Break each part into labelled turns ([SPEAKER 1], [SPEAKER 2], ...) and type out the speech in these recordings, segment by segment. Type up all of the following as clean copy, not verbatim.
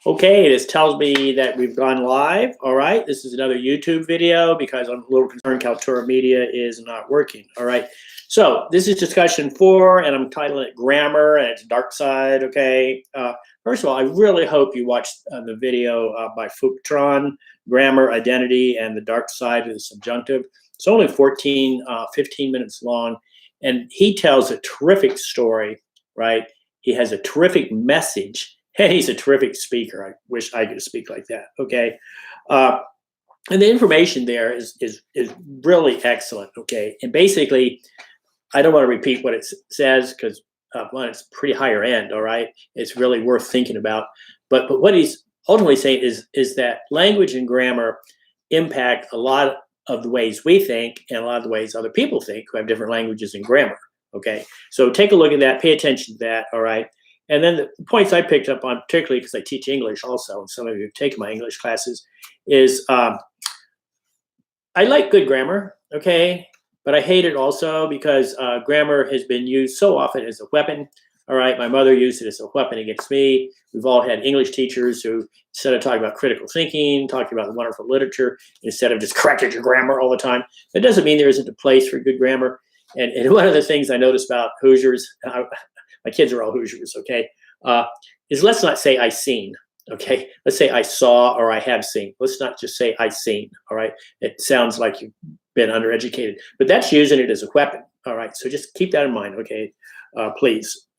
[SPEAKER 1] Okay, this tells me that we've gone live. All right, this is another YouTube video because I'm a little concerned Kaltura Media is not working. All right, so this is discussion 4, and I'm titling it Grammar and its Dark Side. Okay, first of all, I really hope you watched the video by Phuc Tran, Grammar, Identity, and the Dark Side of the Subjunctive. It's only 15 minutes long, and he tells a terrific story, right? He has a terrific message. And he's a terrific speaker. I wish I could speak like that. Okay, and the information there is really excellent. Okay, and basically, I don't want to repeat what it says because one, it's pretty higher end. All right, it's really worth thinking about. But what he's ultimately saying is that language and grammar impact a lot of the ways we think and a lot of the ways other people think who have different languages and grammar. Okay, so take a look at that. Pay attention to that. All right. And then the points I picked up on, particularly because I teach English also, and some of you have taken my English classes, is I like good grammar, okay, but I hate it also because grammar has been used so often as a weapon. All right, my mother used it as a weapon against me. We've all had English teachers who, instead of talking about critical thinking, talking about the wonderful literature, instead of just correcting your grammar all the time. That doesn't mean there isn't a place for good grammar. And one of the things I noticed about Hoosiers, my kids are all Hoosiers, okay, is let's not say I seen, okay? Let's say I saw or I have seen. Let's not just say I seen, all right? It sounds like you've been undereducated, but that's using it as a weapon, all right? So just keep that in mind, okay, please.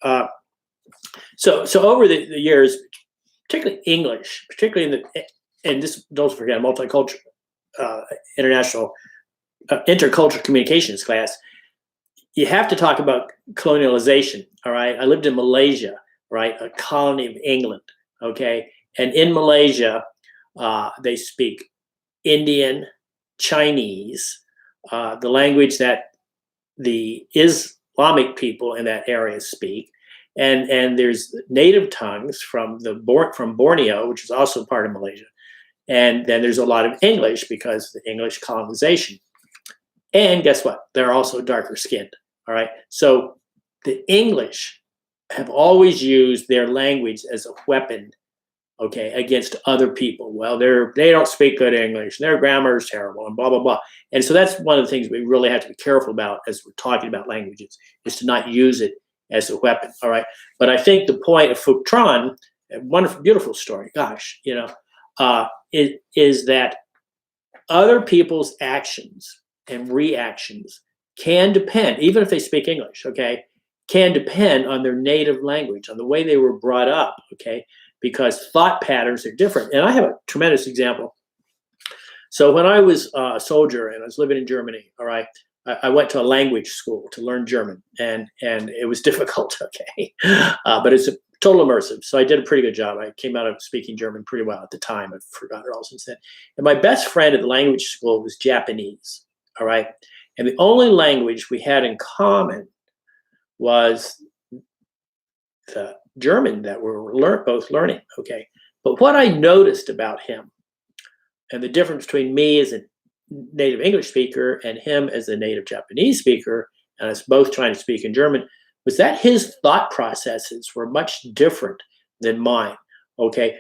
[SPEAKER 1] So over the years, particularly English, particularly and this, don't forget, multicultural, intercultural communications class, you have to talk about colonialization, all right? I lived in Malaysia, right? A colony of England, okay? And in Malaysia, they speak Indian, Chinese, the language that the Islamic people in that area speak. And there's native tongues from Borneo, which is also part of Malaysia. And then there's a lot of English because of the English colonization. And guess what? They're also darker skinned. All right. So the English have always used their language as a weapon, okay, against other people. Well, they don't speak good English. Their grammar is terrible and blah, blah, blah. And so that's one of the things we really have to be careful about as we're talking about languages, is to not use it as a weapon. All right. But I think the point of Phuc Tran, a wonderful, beautiful story, gosh, you know, is that other people's actions and reactions can depend, even if they speak English, okay, can depend on their native language, on the way they were brought up, okay, because thought patterns are different. And I have a tremendous example. So when I was a soldier and I was living in Germany, all right, I went to a language school to learn German, and it was difficult, okay, but it's a total immersive. So I did a pretty good job. I came out of speaking German pretty well at the time. I've forgotten it all since then. And my best friend at the language school was Japanese, all right? And the only language we had in common was the German that we were both learning, okay? But what I noticed about him, and the difference between me as a native English speaker and him as a native Japanese speaker, and us both trying to speak in German, was that his thought processes were much different than mine, okay?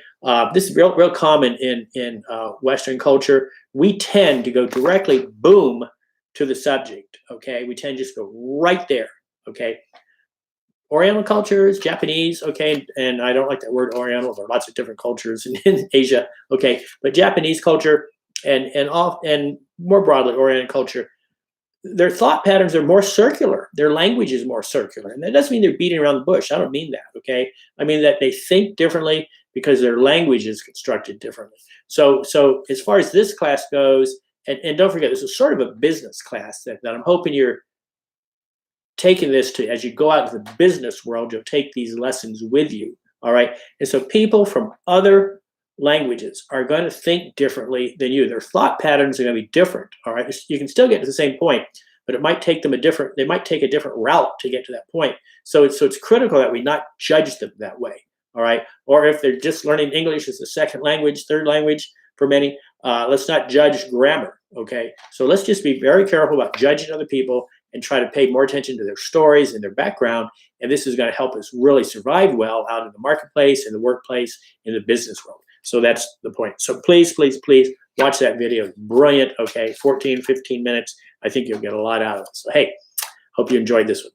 [SPEAKER 1] This is real common in Western culture. We tend to go directly, boom, to the subject, okay? We tend to just go right there, okay? Oriental cultures, Japanese, okay, and I don't like that word Oriental. There are lots of different cultures in Asia, okay, but Japanese culture and more broadly Oriental culture, their thought patterns are more circular. Their language is more circular, and that doesn't mean they're beating around the bush. I don't mean that, okay? I mean that they think differently because their language is constructed differently. So as far as this class goes, and don't forget, this is sort of a business class that I'm hoping you're taking this to, as you go out into the business world, you'll take these lessons with you, all right? And so people from other languages are going to think differently than you. Their thought patterns are going to be different, all right? You can still get to the same point, but it might take them they might take a different route to get to that point. So it's critical that we not judge them that way, all right? Or if they're just learning English as a second language, third language for many, let's not judge grammar, okay? So let's just be very careful about judging other people and try to pay more attention to their stories and their background. And this is going to help us really survive well out in the marketplace, in the workplace, in the business world. So that's the point. So please, please, please watch that video. It's brilliant. Okay, 14, 15 minutes. I think you'll get a lot out of it. So hey, hope you enjoyed this one.